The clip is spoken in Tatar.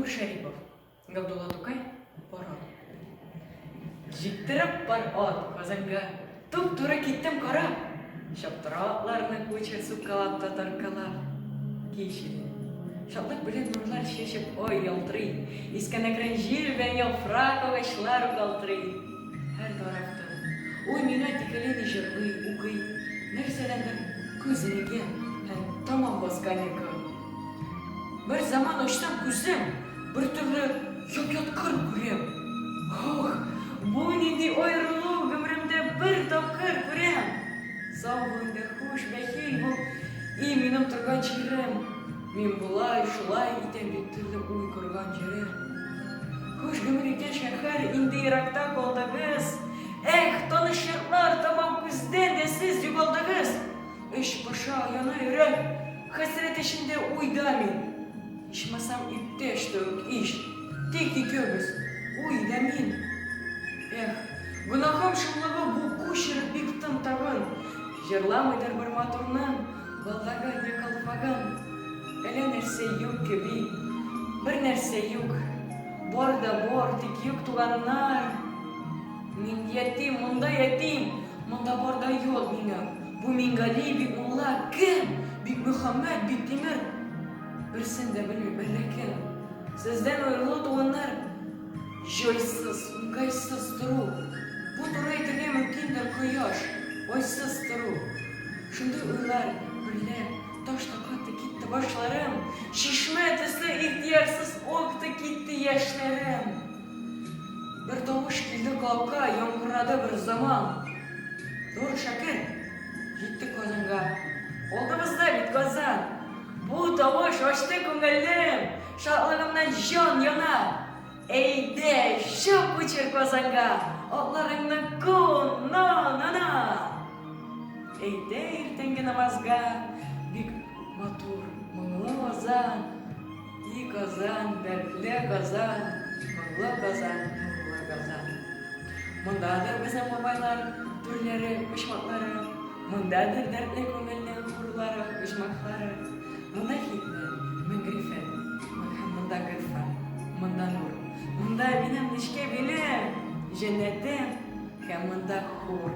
Нур Шәрипов, Габдулла Тукай, Парад. Җиттіріп бар ат Казанга, туп-туры киттім қара. Шаптыратларны көчір сукалап татаркалап. Кешеді. Шатлык белән нурлар чәчеп ой ялтырый. Искәнәкрән җил белән яфрак агачлар калтырый. Һәр тарафтан. Ой миңа тикәләне җырлый, укый. Нәрсәләрдер күзенеге һәм тамам басканеке. Bir zaman açsam күзем, bir türlü яп-яткыр күрем. Ох, bu нинди аерылу гомеремдә bir тапкыр күрем. Сау булында хуш бәхил бул, и минем торган җирем. Мин булай, шулай итәм бит төрле уй күргән җирем. Хуш гомер иткән шәһәр инде еракта калдыгыз. Эх, таныш йортлар тамам күздән дә сез югалдыгыз. Эш паша яна йөрәк, хәсрәт эчендә уйда мин. İçmasam ittəşdik iş, tek ikimiz, uy da min. Günahım şunlığı bu kuşırıp biktim tağın. Jırlamıdır bir motornan, vallaga yakalmagan. Öyle nerse yok gibi, bir nerse yok. Bor da bor, tek yok tuğanlar. Min yetim, munda yetim, munda bor da yol minam. Bu min Gali, bik Mulla, kim? Bik Muhammed, bik Timir. Birsin de bilmiyor, belki. Sizden ayrılı doğanlar, joysuz, ungaysiz duru. Bu duru etine mümkündür koyaş, oysuz duru. Şimdi uylar, birler, taş takatı gitti başlarım. Şişme tüslü ihtiyarsız oldu gitti yaşlarım. Bir tavuş geldi kalka, yankıradı bir zaman. Doğru Şakir, gitti Kazan'a. Oldu bizde bit Kazan. Bu tavuş açtı көңілім, шатлығымнан жан яна. Әйде, шоп көчір Казанға, атларыңнан күн, на. Әйде, ертеңгі намазға, бик матур, мұңлы Казан. И Казан, дәртлі Казан, мұңлы Казан, нұрлы Казан. Мұндадыр біздің бабайлар, түрлері, ұшмақлары, мұндадыр дәртлі көңілінің құрлары, ұшмақлары. Munda hikmet, mengrifet, munda gırfan, munda nur, munda benim nişke benim, cennetim, hem munda hur.